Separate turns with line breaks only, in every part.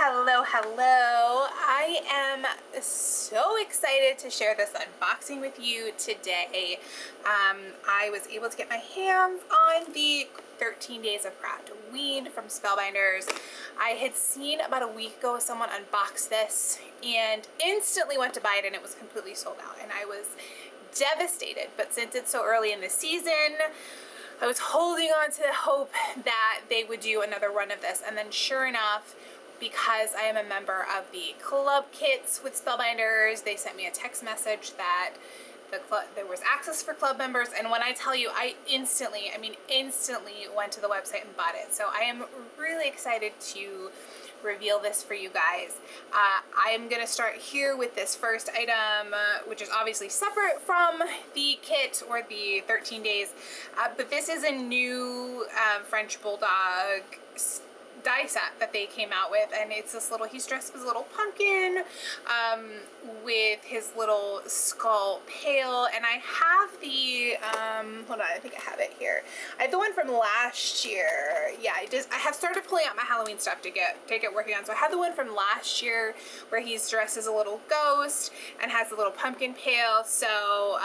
Hello, hello. I am so excited to share this unboxing with you today. I was able to get my hands on the 13 Days of Craftoween from Spellbinders. I had seen about a week ago someone unbox this and instantly went to buy it, and it was completely sold out, and I was devastated. But since it's so early in the season, I was holding on to the hope that they would do another run of this, and then sure enough, because I am a member of the club kits with Spellbinders, they sent me a text message that there was access for club members, and when I tell you, I instantly went to the website and bought it. So I am really excited to reveal this for you guys. I am going to start here with this first item, which is obviously separate from the kit or the 13 days, but this is a new French Bulldog die set that they came out with, and it's this little, he's dressed as a little pumpkin with his little skull pail, and I have the hold on, I think I have it here. I have the one from last year. Yeah, I have started pulling out my Halloween stuff to get working on. So I had the one from last year where he's dressed as a little ghost and has a little pumpkin pail. So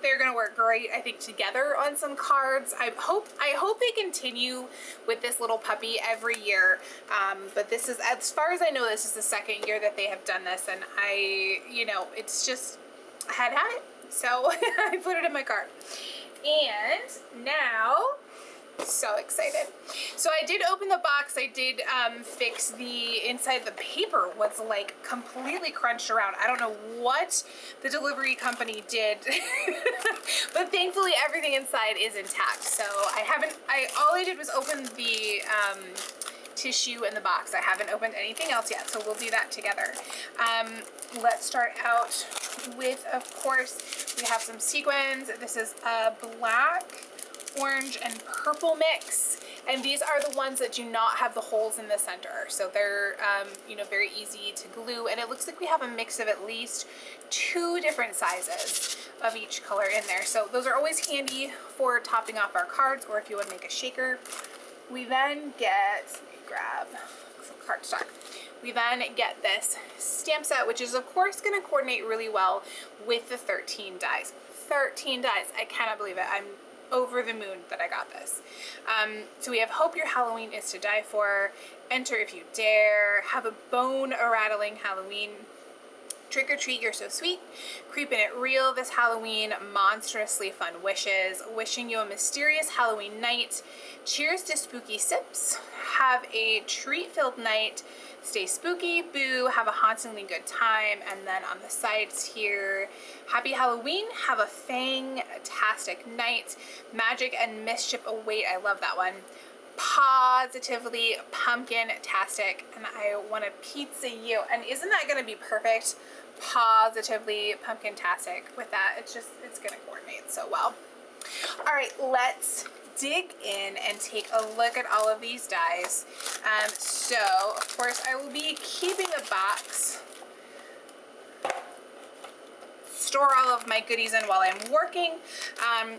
they're gonna work great, I think, together on some cards. I hope they continue with this little puppy every year. But this is, as far as I know, this is the second year that they have done this, and it's just, I had it, so I put it in my cart. And now, so excited. So I did open the box. I did fix the inside. The paper was like completely crunched around. I don't know what the delivery company did, but thankfully everything inside is intact. So all I did was open the tissue in the box. I haven't opened anything else yet, so we'll do that together. Let's start out with, of course, we have some sequins. This is a black, orange, and purple mix, and these are the ones that do not have the holes in the center, so they're very easy to glue, and it looks like we have a mix of at least 2 different sizes of each color in there, so those are always handy for topping off our cards, or if you want to make a shaker. We then get, grab some cardstock. We then get this stamp set, which is of course going to coordinate really well with the 13 dies. 13 dies. I cannot believe it. I'm over the moon that I got this. So we have Hope Your Halloween is to Die For, Enter If You Dare, Have a Bone-a-Rattling Halloween, Trick or Treat, You're So Sweet, Creepin' It Real This Halloween, Monstrously Fun Wishes, Wishing You a Mysterious Halloween Night, Cheers to Spooky Sips, Have a Treat-Filled Night, Stay Spooky, Boo, Have a Hauntingly Good Time, and then on the sides here, Happy Halloween, Have a Fang-tastic Night, Magic and Mischief Await, I love that one, Positively Pumpkin-tastic, and I want to pizza you, and isn't that going to be perfect? Positively Pumpkin-tastic. With that, it's going to coordinate so well. All right, let's dig in and take a look at all of these dies. So of course I will be keeping a box, store all of my goodies in while I'm working.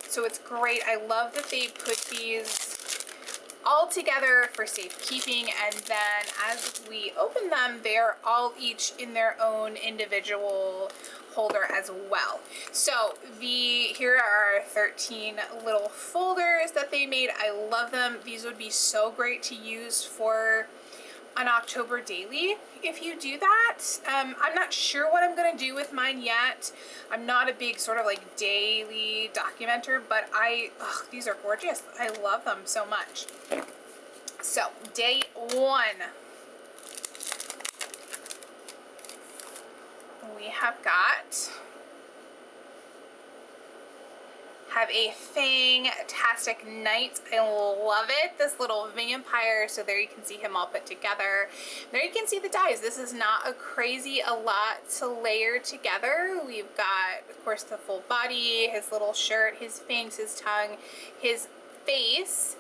So it's great. I love that they put these all together for safekeeping, and then as we open them, they're all each in their own individual holder as well. So here are 13 little folders that they made. I love them. These would be so great to use for an October daily if you do that. I'm not sure what I'm going to do with mine yet. I'm not a big sort of like daily documenter, but these are gorgeous. I love them so much. So day 1, we have got Have a Fang-tastic Night. I love it. This little vampire. So there you can see him all put together. There you can see the dies. This is not a lot to layer together. We've got, of course, the full body, his little shirt, his fangs, his tongue, his face,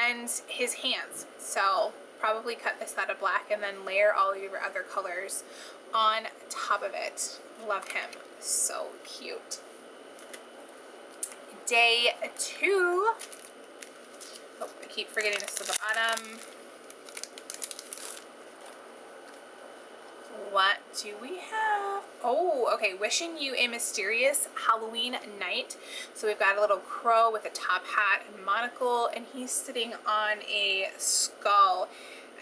and his hands. So probably cut this out of black and then layer all of your other colors on top of it. Love him. So cute. Day 2. Oh, I keep forgetting this to the bottom. what do we have? Oh, okay, wishing you a mysterious Halloween night. So we've got a little crow with a top hat and monocle, and he's sitting on a skull.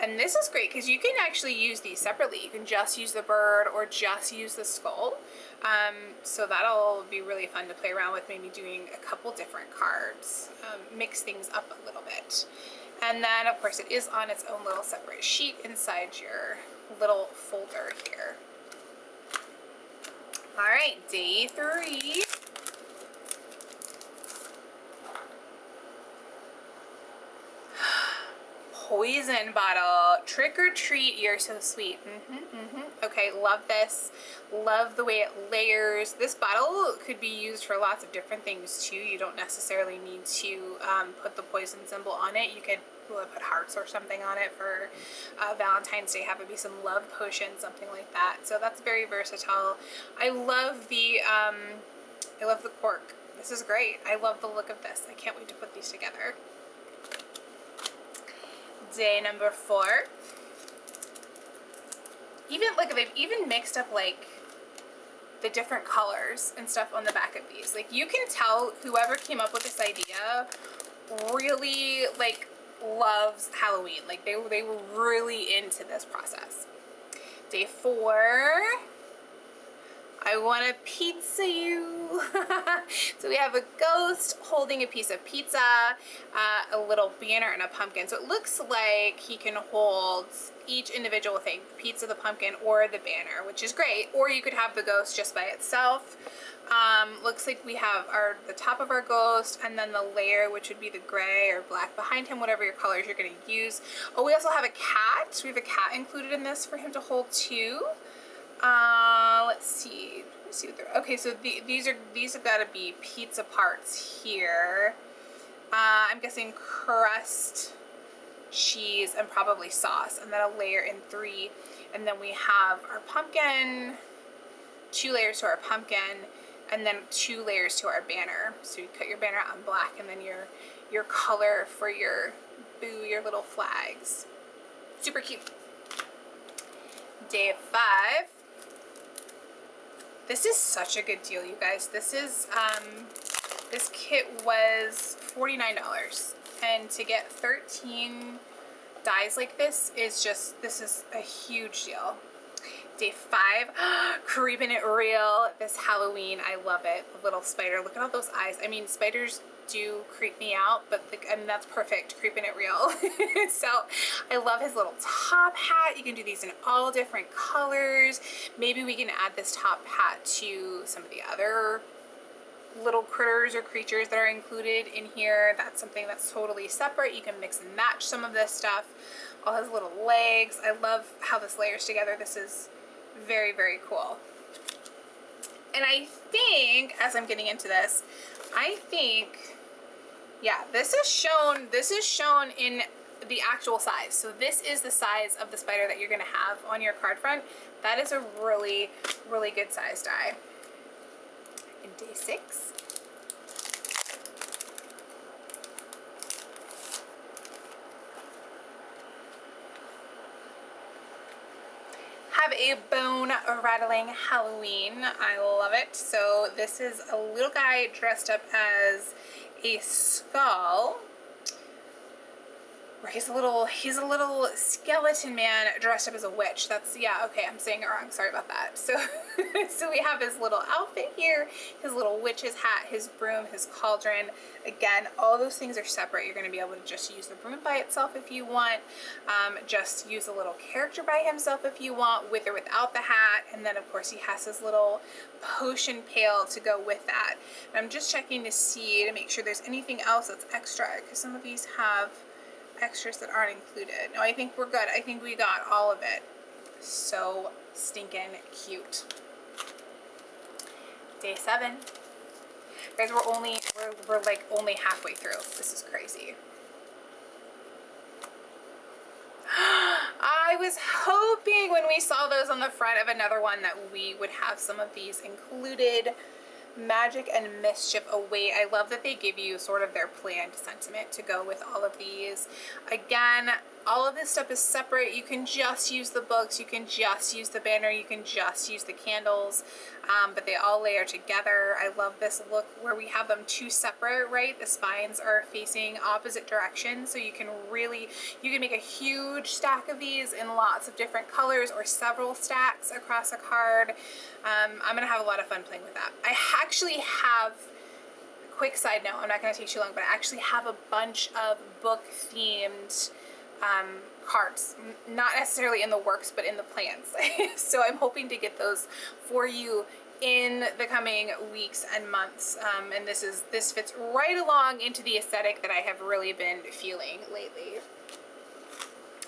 And this is great because you can actually use these separately. You can just use the bird or just use the skull. So that'll be really fun to play around with, maybe doing a couple different cards, mix things up a little bit. And then of course it is on its own little separate sheet inside your little folder here. All right, day 3. Poison bottle. Trick or treat, you're so sweet. Okay, love this. Love the way it layers. This bottle could be used for lots of different things too. You don't necessarily need to put the poison symbol on it. You could put hearts or something on it for Valentine's Day. Have it be some love potion, something like that. So that's very versatile. I love the cork. This is great. I love the look of this. I can't wait to put these together. Day number 4. Even look, they've even mixed up like the different colors and stuff on the back of these. Like you can tell whoever came up with this idea really like loves Halloween. Like they were really into this process. Day 4. I want to pizza you. So we have a ghost holding a piece of pizza, a little banner, and a pumpkin. So it looks like he can hold each individual thing, the pizza, the pumpkin, or the banner, which is great. Or you could have the ghost just by itself. Looks like we have the top of our ghost, and then the layer, which would be the gray or black behind him, whatever your colors you're going to use. Oh, we also have a cat. We have a cat included in this for him to hold too. Let's see what they're, okay, so these have got to be pizza parts here. I'm guessing crust, cheese, and probably sauce, and then a layer in 3. And then we have our pumpkin, 2 layers to our pumpkin, and then 2 layers to our banner. So you cut your banner out in black, and then your color for your little flags. Super cute. Day 5. This is such a good deal, you guys. This is, this kit was $49, and to get 13 dies like this is a huge deal. Day 5, creeping it real, this Halloween, I love it. The little spider, look at all those eyes. I mean, spiders do creep me out, but I mean, that's perfect, creeping it real. So I love his little top hat. You can do these in all different colors. Maybe we can add this top hat to some of the other little critters or creatures that are included in here. That's something that's totally separate. You can mix and match some of this stuff. All his little legs. I love how this layers together. This is very, very cool. And I think, as I'm getting into this, I think, yeah, this is shown in the actual size. So this is the size of the spider that you're gonna have on your card front. That is a really, really good size die. In day 6. Have a bone rattling Halloween. I love it. So this is a little guy dressed up as a skull. Or he's a little skeleton man dressed up as a witch. That's, yeah, okay, I'm saying it wrong. Sorry about that. So so we have his little outfit here, his little witch's hat, his broom, his cauldron. Again, all those things are separate. You're going to be able to just use the broom by itself if you want. Just use a little character by himself if you want, with or without the hat. And then, of course, he has his little potion pail to go with that. And I'm just checking to see, to make sure there's anything else that's extra, because some of these have extras that aren't included. No, I think we're good. I think we got all of it. So stinking cute. Day 7. Guys, we're like only halfway through. This is crazy. I was hoping when we saw those on the front of another one that we would have some of these included. Magic and Mischief Await. I love that they give you sort of their planned sentiment to go with all of these. Again, all of this stuff is separate. You can just use the books, you can just use the banner, you can just use the candles, but they all layer together. I love this look where we have them two separate, right? The spines are facing opposite directions, so you can make a huge stack of these in lots of different colors or several stacks across a card. I'm gonna have a lot of fun playing with that. I actually have, quick side note, I'm not going to take too long, but I actually have a bunch of book themed cards, not necessarily in the works, but in the plans. So I'm hoping to get those for you in the coming weeks and months. And this fits right along into the aesthetic that I have really been feeling lately.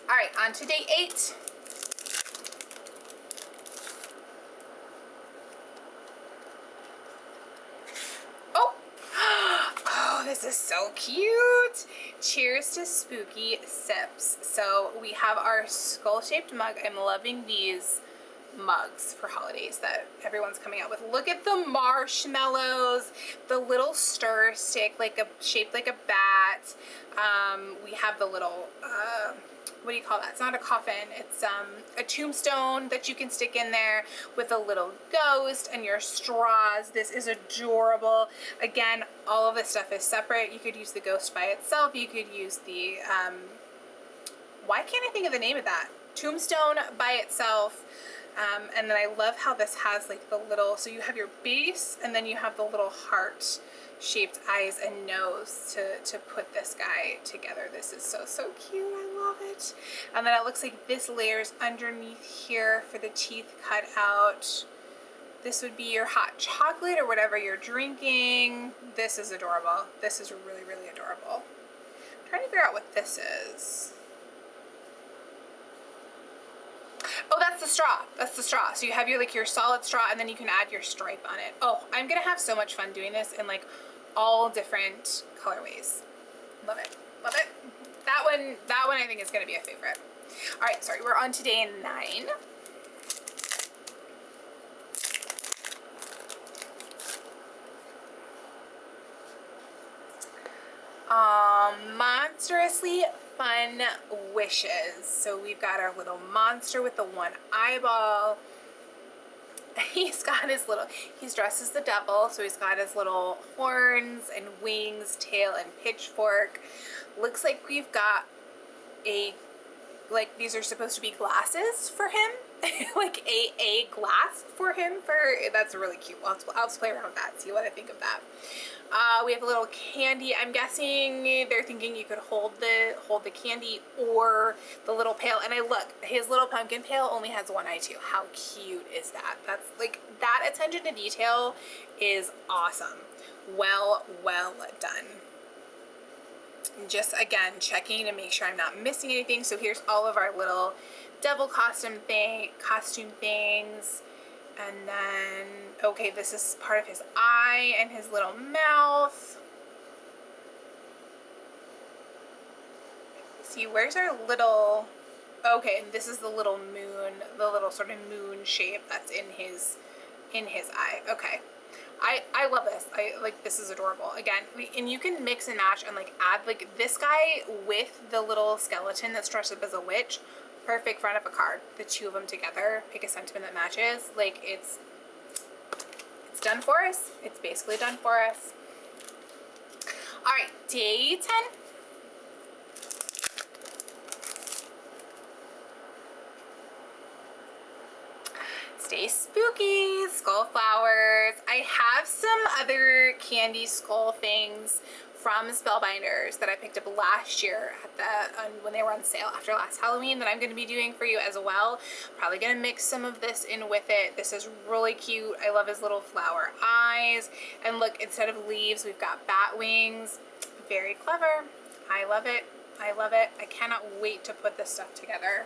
All right, on to day 8. This is so cute. Cheers to spooky sips. So we have our skull-shaped mug. I'm loving these mugs for holidays that everyone's coming out with. Look at the marshmallows, the little stir stick, shaped like a bat. We have the little what do you call that? It's not a coffin. It's a tombstone that you can stick in there with a little ghost and your straws. This is adorable. Again, all of this stuff is separate. You could use the ghost by itself. You could use the, why can't I think of the name of that? Tombstone by itself. And then I love how this has like the little, so you have your base and then you have the little heart shaped eyes and nose to put this guy together. This is so, so cute. I love it. And then it looks like this layers underneath here for the teeth cut out. This would be your hot chocolate or whatever you're drinking. This is adorable. This is really, really adorable. I'm trying to figure out what this is. Oh, that's the straw. That's the straw. So you have your solid straw and then you can add your stripe on it. Oh, I'm gonna have so much fun doing this in like all different colorways. Love it. Love it. That one I think is gonna be a favorite. All right, sorry, we're on to day 9. Monstrously fun wishes. So we've got our little monster with the one eyeball. He's dressed as the devil, so he's got his little horns and wings, tail and pitchfork. Looks like we've got these are supposed to be glasses for him. Like a glass for him. That's really cute. I'll just play around with that, see what I think of that. We have a little candy. I'm guessing they're thinking you could hold the candy or the little pail. And his little pumpkin pail only has one eye too. How cute is that? That's like, that attention to detail is awesome. Well done. Just again, checking to make sure I'm not missing anything. So here's all of our little devil costume things. And then, okay, this is part of his eye and his little mouth. See, where's our little, okay, this is the little moon, the little sort of moon shape that's in his eye. Okay. I love this. This is adorable. Again, and you can mix and match and like add like this guy with the little skeleton that's dressed up as a witch. Perfect front of a card. The two of them together, pick a sentiment that matches. Like it's done for us. It's basically done for us. All right, day 10. Stay spooky, skull flowers. I have some other candy skull things from Spellbinders that I picked up last year at when they were on sale after last Halloween that I'm going to be doing for you as well. Probably going to mix some of this in with it. This is really cute. I love his little flower eyes. And look, instead of leaves, we've got bat wings. Very clever. I love it. I love it. I cannot wait to put this stuff together.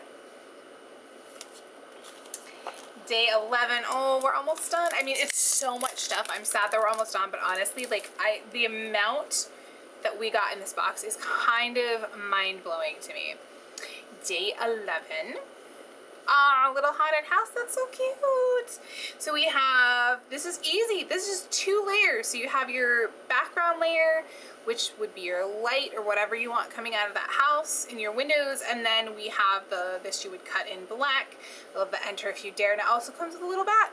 Day 11. Oh, we're almost done. I mean, it's so much stuff. I'm sad that we're almost done, but honestly, like the amount that we got in this box is kind of mind-blowing to me. Day 11. Aww, little haunted house. That's so cute. So we have, this is easy. This is 2 layers. So you have your background layer, which would be your light or whatever you want coming out of that house in your windows. And then we have this you would cut in black. I love the enter if you dare. And it also comes with a little bat.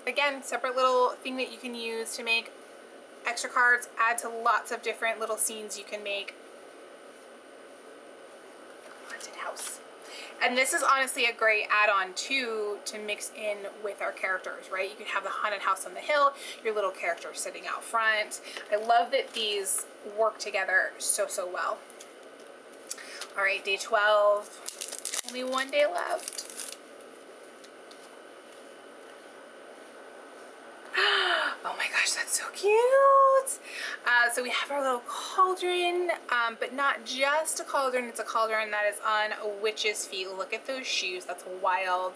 Again, separate little thing that you can use to make extra cards, add to lots of different little scenes you can make. Haunted house. And this is honestly a great add-on too to mix in with our characters, right? You could have the haunted house on the hill, your little character sitting out front. I love that these work together so well. All right, day 12. Only 1 day left. Oh my gosh, that's so cute. So we have our little cauldron, but not just a cauldron. It's a cauldron that is on a witch's feet. Look at those shoes. That's wild.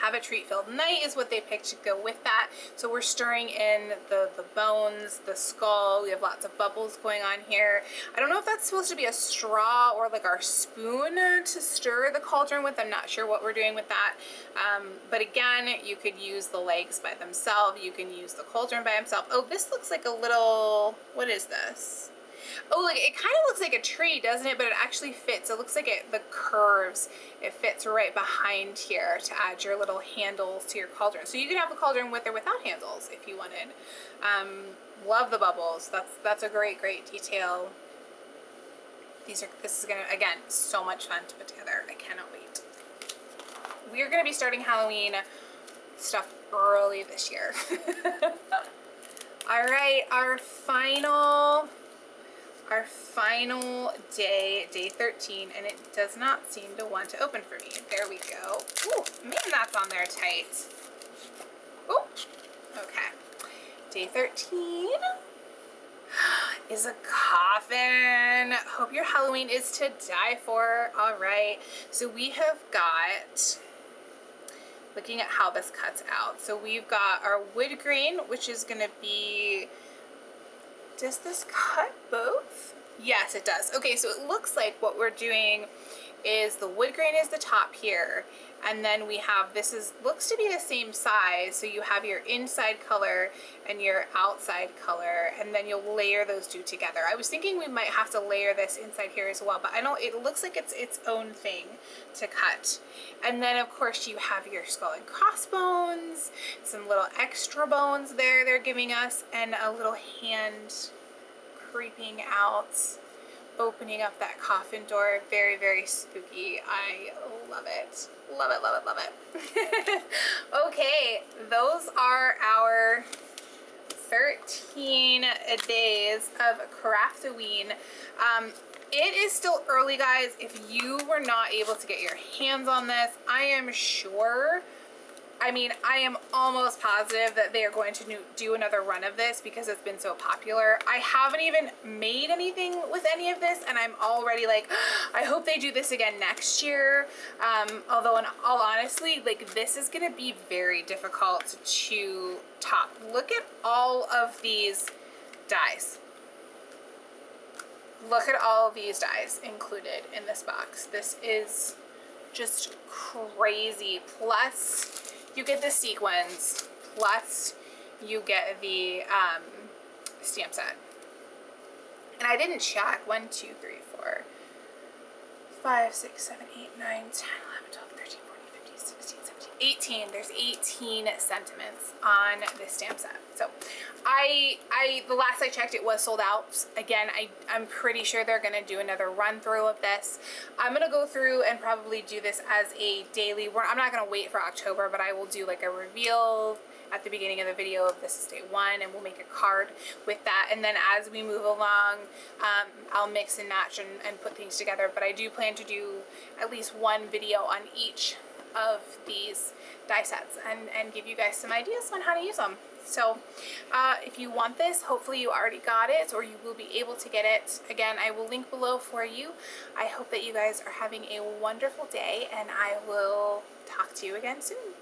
Have a treat-filled night is what they picked to go with that. So we're stirring in the bones, the skull. We have lots of bubbles going on here. I don't know if that's supposed to be a straw or like our spoon to stir the cauldron with. I'm not sure what we're doing with that. But again, you could use the legs by themselves. You can use the cauldron by himself. Oh, this looks like a little, what is this? Oh, like it kind of looks like a tree, doesn't it? But it actually fits. It looks like the curves, it fits right behind here to add your little handles to your cauldron. So you can have the cauldron with or without handles if you wanted. Love the bubbles. That's a great detail. This is gonna, again, so much fun to put together. I cannot wait. We are gonna be starting Halloween stuff early this year. All right, our final day, day 13, and it does not seem to want to open for me. There we go. Ooh, man, that's on there tight. Oh, okay. Day 13 is a coffin. Hope your Halloween is to die for. All right, so we have got, looking at how this cuts out. So we've got our wood grain, which is gonna be, does this cut both? Yes, it does. Okay, so it looks like what we're doing is the wood grain is the top here, and then we have, looks to be the same size, so you have your inside color and your outside color, and then you'll layer those 2 together. I was thinking we might have to layer this inside here as well, but I know it looks like it's its own thing to cut. And then of course you have your skull and crossbones, some little extra bones there they're giving us, and a little hand creeping out, opening up that coffin door. Very spooky. I love it. Love it, love it, love it. Okay, those are our 13 days of Craftoween. It is still early, guys. If you were not able to get your hands on this, I am sure, I mean, I am almost positive that they are going to do another run of this because it's been so popular. I haven't even made anything with any of this, and I'm already like, I hope they do this again next year. Although in all honesty, like, this is gonna be very difficult to top. Look at all of these dies. Look at all of these dies included in this box. This is just crazy. Plus, you get the sequins, plus you get the stamp set. And I didn't check. 1, 2, 3, 4, 5, 6, 7, 8, 9, 10, 11, 12, 13, 14, 15, 16, 17, 18. There's 18 sentiments on this stamp set. So the last I checked, it was sold out. Again, I'm pretty sure they're gonna do another run through of this. I'm gonna go through and probably do this as a daily. I'm not gonna wait for October, but I will do like a reveal at the beginning of the video of this is day 1, and we'll make a card with that. And then as we move along, I'll mix and match and put things together. But I do plan to do at least 1 video on each of these die sets and give you guys some ideas on how to use them. So if you want this, hopefully you already got it, or you will be able to get it. Again, I will link below for you. I hope that you guys are having a wonderful day, and I will talk to you again soon.